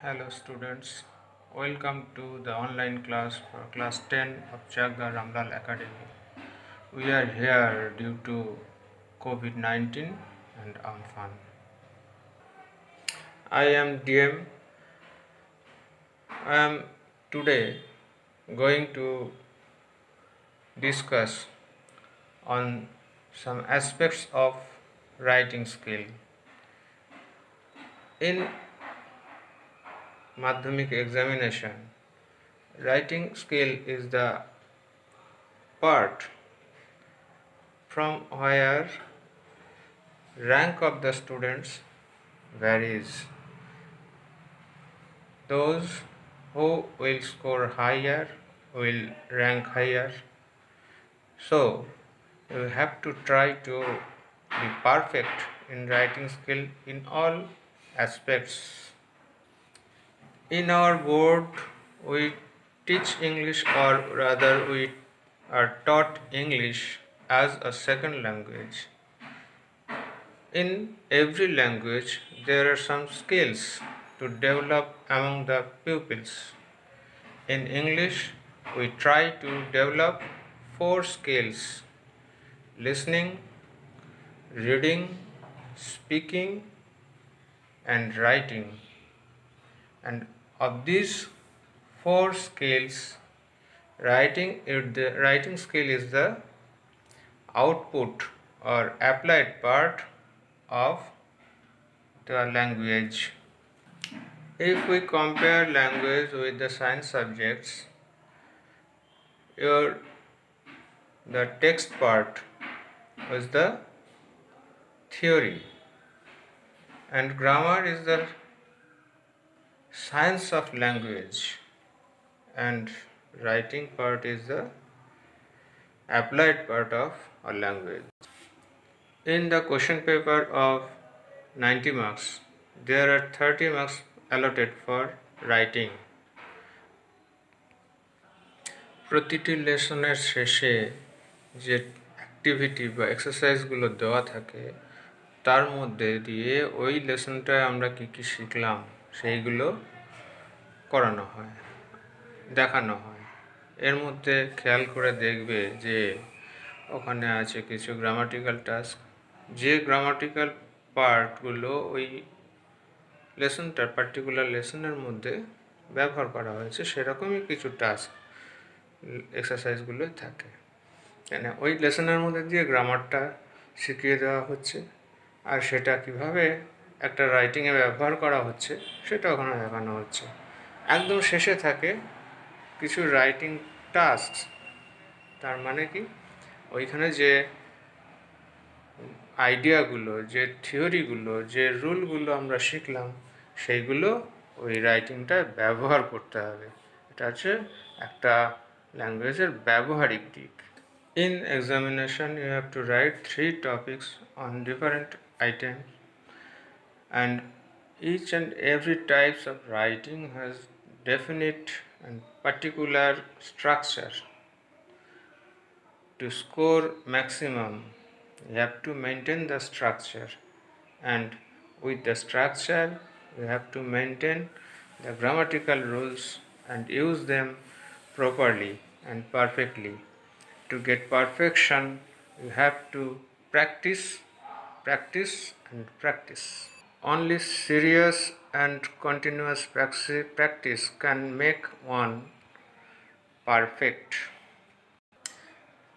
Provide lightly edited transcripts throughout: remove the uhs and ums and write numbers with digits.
Hello students, welcome to the online class for class 10 of Chagda Ramlal Academy. We are here due to COVID-19 and Amphan. I am DM. I am today going to discuss on some aspects of writing skill. In Madhyamik examination, writing skill is the part from where rank of the students varies. Those who will score higher will rank higher. So you have to try to be perfect in writing skill in all aspects. In our board, we teach English, or rather, we are taught English as a second language. In every language, there are some skills to develop among the pupils. In English, we try to develop four skills: listening, reading, speaking, and writing. And of these four skills, writing skill is the output or applied part of the language. If we compare language with the science subjects, the text part is the theory, and grammar is the science of language, and writing part is the applied part of a language. In the question paper of 90 marks, there are 30 marks allotted for writing. প্রতিটি লেসনের শেষে যে activity বা এক্সারসাইজগুলো দেওয়া থাকে তার মধ্যে দিয়ে ওই লেসনটায় আমরা কী কী শিখলাম সেইগুলো করানো হয়, দেখানো হয়। এর মধ্যে খেয়াল করে দেখবে যে ওখানে আছে কিছু গ্রামাটিক্যাল টাস্ক, যে গ্রামাটিক্যাল পার্টগুলো ওই লেসনটার পার্টিকুলার লেসনের মধ্যে ব্যবহার করা হয়েছে সেরকমই কিছু টাস্ক এক্সারসাইজগুলো থাকে। মানে ওই লেসনের মধ্যে দিয়ে গ্রামারটা শিখিয়ে দেওয়া হচ্ছে, আর সেটা কিভাবে একটা রাইটিংয়ে ব্যবহার করা হচ্ছে সেটা ওখানে দেখানো হচ্ছে। একদম শেষে থাকে কিছু রাইটিং টাস্ক। তার মানে কি, ওইখানে যে আইডিয়াগুলো, যে থিওরিগুলো, যে রুলগুলো আমরা শিখলাম সেইগুলো ওই রাইটিংটায় ব্যবহার করতে হবে। এটা হচ্ছে একটা ল্যাঙ্গুয়েজের ব্যবহারিক দিক। In examination, you have to write 3 topics on different items, and each and every types of writing has definite and particular structure. To score maximum, you have to maintain the structure, and with the structure you have to maintain the grammatical rules and use them properly and perfectly. To get perfection, you have to practice, practice, and practice. Only serious and continuous practice can make one perfect.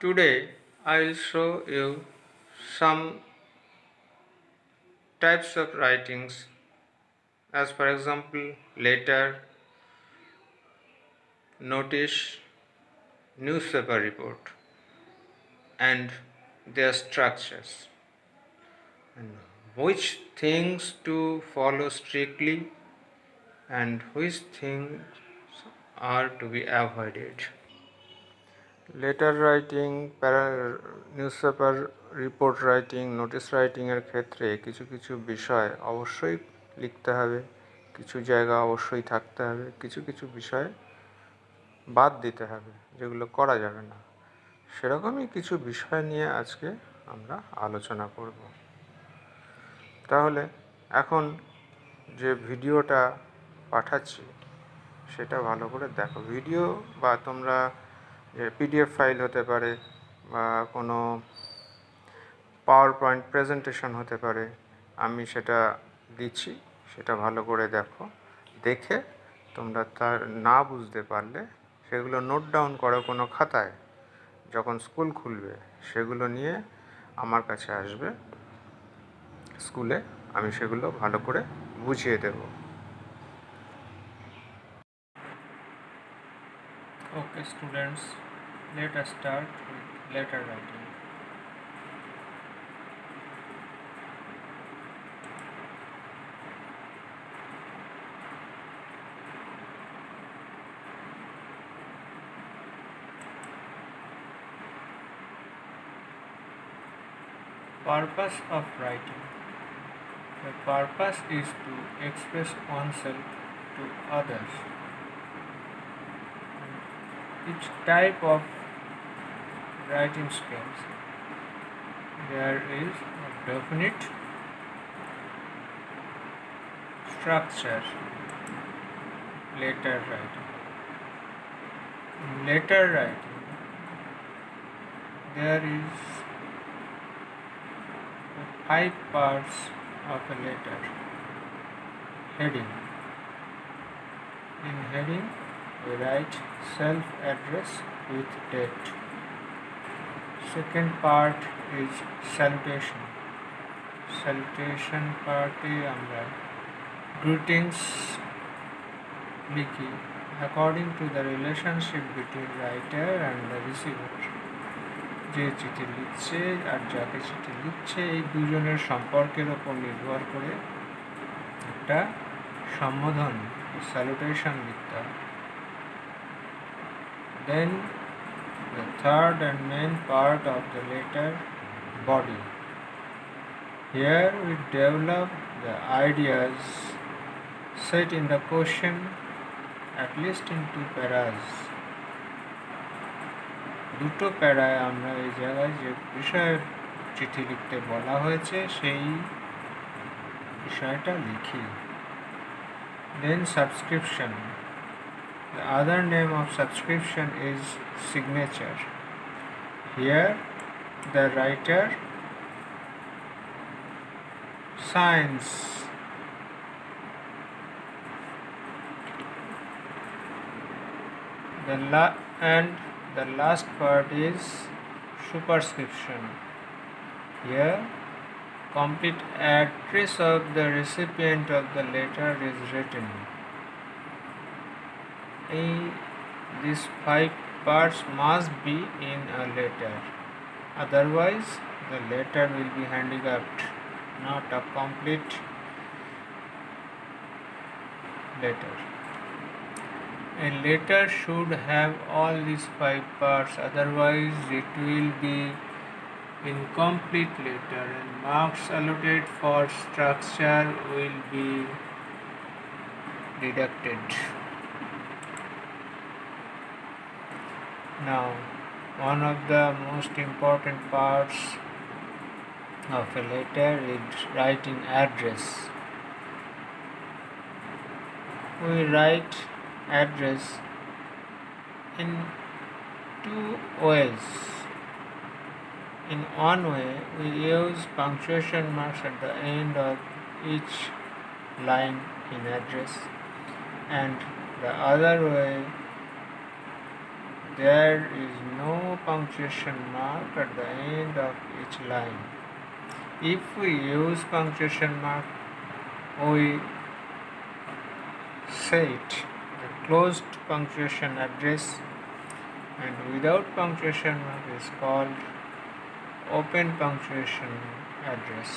Today I will show you some types of writings, as for example letter, notice, newspaper report, and their structures, and which things to follow strictly and which things are to be avoided. Letter writing, newspaper report writing, notice রাইটিংয়ের ক্ষেত্রে কিছু কিছু বিষয় অবশ্যই লিখতে হবে, কিছু জায়গা অবশ্যই থাকতে হবে, কিছু কিছু বিষয় বাদ দিতে হবে যেগুলো করা যাবে না। সেরকমই কিছু বিষয় নিয়ে আজকে আমরা আলোচনা করব। তাহলে এখন যে ভিডিওটা পাঠাচ্ছি সেটা ভালো করে দেখো। ভিডিও বা তোমরা যে পিডিএফ ফাইল হতে পারে বা কোনো পাওয়ার পয়েন্ট প্রেজেন্টেশন হতে পারে, আমি সেটা দিচ্ছি, সেটা ভালো করে দেখো। দেখে তোমরা তার না বুঝতে পারলে সেগুলো নোট ডাউন করো কোনো খাতায়, যখন স্কুল খুলবে সেগুলো নিয়ে আমার কাছে আসবে স্কুলে, আমি সেগুলো ভালো করে বুঝিয়ে দেব। Okay students, let us start with letter writing. Purpose of writing. The purpose is to express oneself to others. Each type of writing skills, there is a definite structure. Letter writing. In letter writing, there is 5 parts of a letter. Heading. In heading, we write self-address with date. Second part is salutation. Salutation part আমরা greetings লিখি according to the relationship between writer and the receiver. যে চিঠি লিখছে আর যাকে চিঠি লিখছে এই দুজনের সম্পর্কের ওপর নির্ভর করে একটা সম্বোধন salutation লিখতে হয়। Then the third and main part of the letter, body. Here we develop the ideas set in the question at least in 2 paras. দুটো প্যারায় আমরা এই জায়গায় যে বিষয়ের চিঠি লিখতে বলা হয়েছে সেই বিষয়টা লিখি। Then subscription. The other name of subscription is signature. Here the writer signs and the last part is superscription. Here complete address of the recipient of the letter is written. These 5 parts must be in a letter, otherwise the letter will be handicapped, not a complete letter. A letter should have all these 5 parts, otherwise it will be incomplete letter and marks allotted for structure will be deducted. Now, one of the most important parts of a letter is writing address. We write address in 2 ways. In one way, we use punctuation marks at the end of each line in address, and the other way, there is no punctuation mark at the end of each line. If we use punctuation mark, we set the closed punctuation address, and without punctuation mark is called open punctuation address.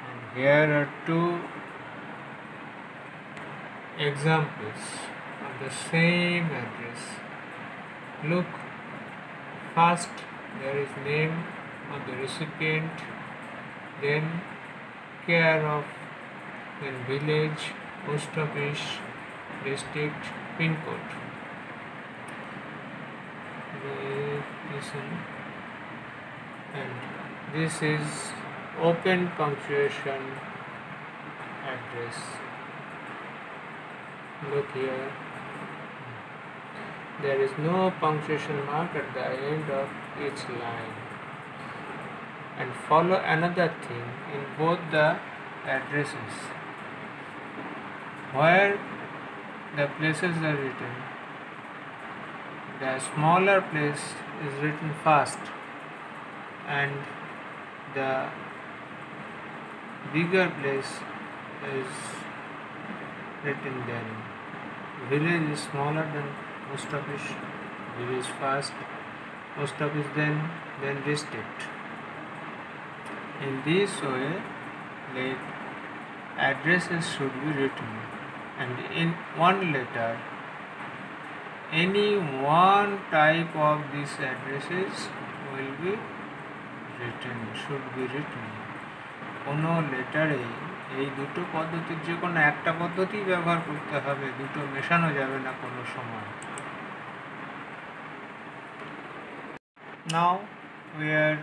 And here are 2 examples of the same address. Look, first there is name of the recipient, then care of, then village, post office, district, pin code. Listen, and this is open punctuation address. Look here, there is no punctuation mark at the end of each line. And follow another thing in both the addresses. Where the places are written, the smaller place is written first and the bigger place is written then. Village is smaller than post office, village first, post office then district. In this way, like addresses should be written, and in one letter, any one type of these addresses will be written, should be written. কোনো লেটারে এই দুটো পদ্ধতির যে কোনো একটা পদ্ধতি ব্যবহার করতে হবে, দুটো মেশানো যাবে না কোনো সময়। Now we are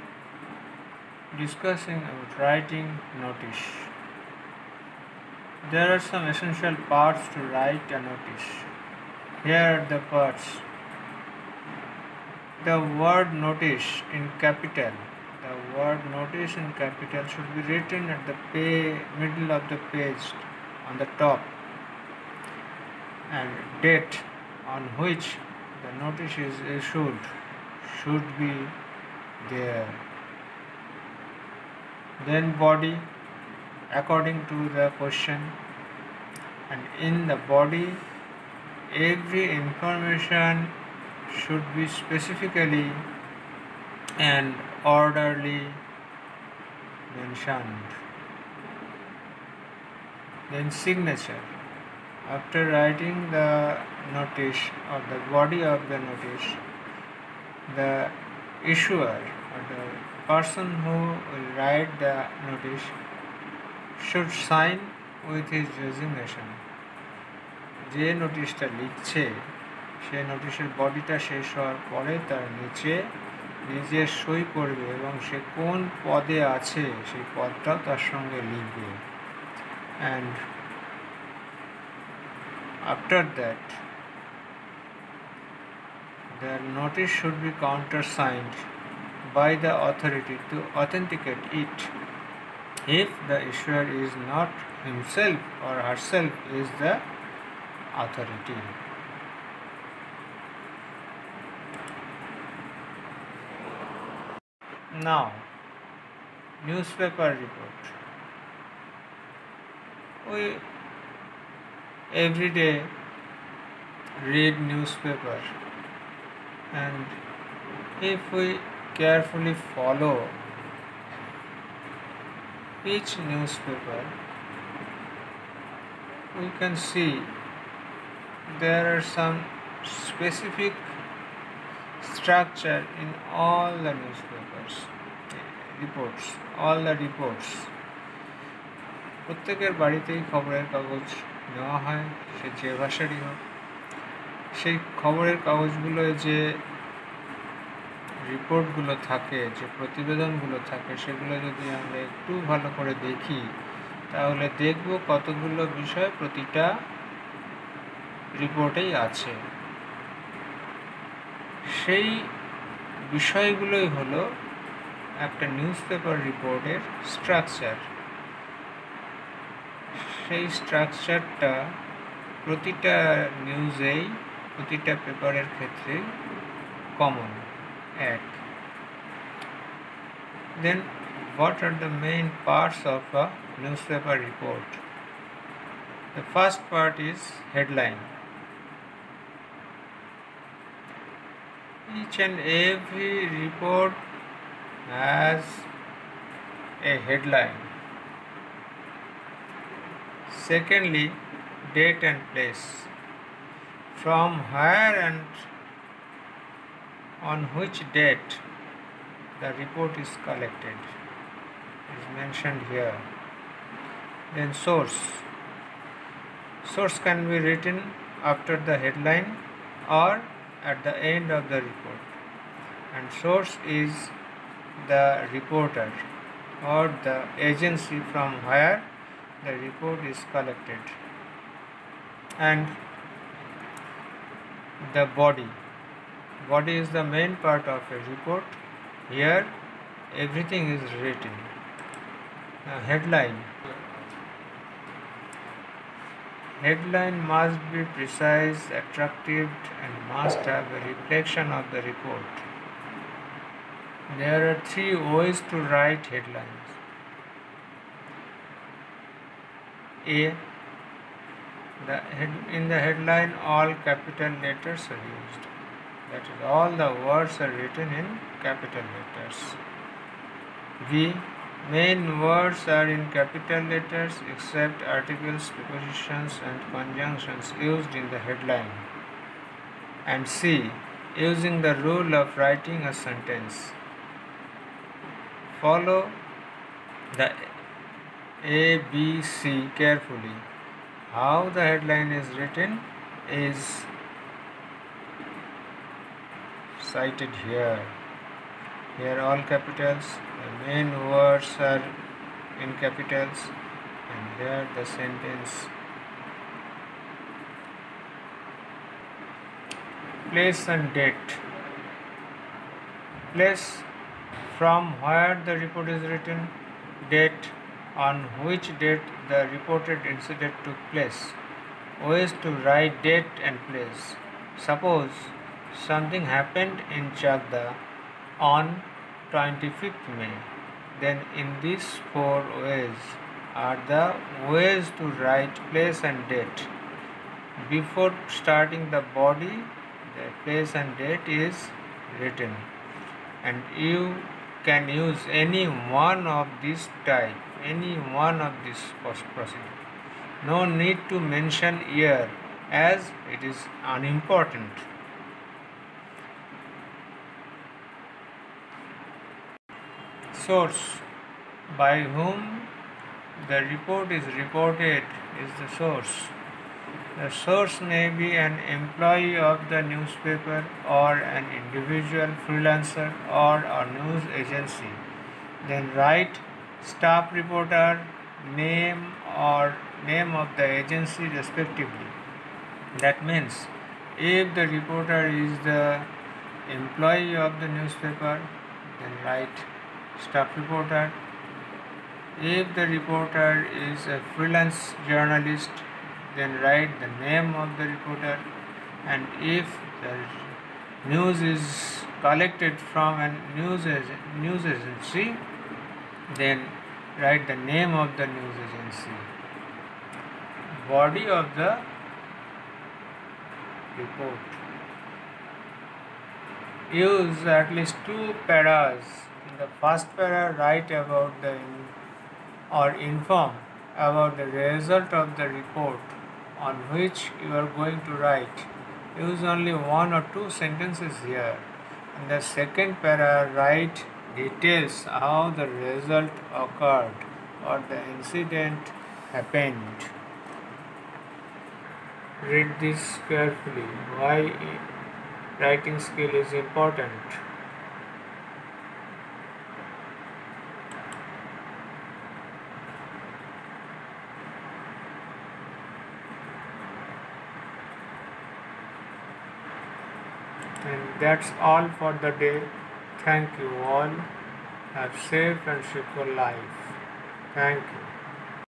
discussing about writing notice. There are some essential parts to write a notice. Here are the parts. The word notice in capital. The word notice in capital should be written at the middle of the page on the top, and date on which the notice is issued should be there. Then body according to the question, and in the body every information should be specifically and orderly mentioned. Then signature. After writing the notice or the body of the notice, the issuer or the person who will write the notice should sign with his resignation. যে নোটিশটা লিখছে সে নোটিশের বডিটা শেষ হওয়ার পরে তার নিচে নিজের সই করবে এবং সে কোন পদে আছে সেই পদটাও তার সঙ্গে লিখবে। And after that the notice should be countersigned by the authority to authenticate it if the issuer is not himself or herself is the authority. Now, newspaper report. We every day read newspaper, and if we carefully follow each newspaper, we can see there are some specific structure in all the newspapers, all the reports. প্রত্যেকের বাড়িতেই খবরের কাগজ নেওয়া হয়, সে যে ভাষারই হোক। সেই খবরের কাগজগুলোয় যে রিপোর্টগুলো থাকে, যে প্রতিবেদনগুলো থাকে, সেগুলো যদি আমরা একটু ভালো করে দেখি তাহলে দেখব কতগুলো বিষয় প্রতিটা রিপোর্টেই আছে। সেই বিষয়গুলোই হলো একটা নিউজপেপার রিপোর্টের স্ট্রাকচার। সেই স্ট্রাকচারটা প্রতিটা নিউজেই, প্রতিটা পেপারের ক্ষেত্রেই কমন এক। Then what are the main parts of a newspaper report? The first part is headline. Each and every report has a headline. Secondly, date and place. From where and on which date the report is collected is mentioned here. Then source. Source can be written after the headline or at the end of the report, and source is the reporter or the agency from where the report is collected. And the body. Body is the main part of a report. Here everything is written. Headline. Headline must be precise, attractive, and must have a reflection of the report. There are 3 ways to write headlines. A. In the headline, all capital letters are used. That is, all the words are written in capital letters. B. Main words are in capital letters except articles, prepositions, and conjunctions used in the headline. And C. Using the rule of writing a sentence. Follow the A, B, C carefully. How the headline is written is cited here. Here all capitals, the main words are in capitals, and here the sentence. Place and date. Place, from where the report is written. Date, on which date the reported incident took place. Ways to write date and place. Suppose something happened in Chagda on 25th May. Then in these 4 ways are the ways to write place and date. Before starting the body, the place and date is written, and you can use any one of these type, any one of this procedure. No need to mention year as it is unimportant. Source, by whom the report is reported, is the source. The source may be an employee of the newspaper or an individual freelancer or a news agency. Then write staff reporter, name or name of the agency respectively. That means if the reporter is the employee of the newspaper, then write staff reporter. If the reporter is a freelance journalist, then write the name of the reporter. And if the news is collected from a news agency, then write the name of the news agency. Body of the report. Use at least 2 paras. In the first para, write about or inform about the result of the report on which you are going to write. Use only 1 or 2 sentences here. In the second para, write details how the result occurred or the incident happened. Read this carefully. Why writing skill is important. And that's all for the day. Thank you all. Have safe and secure life. Thank you.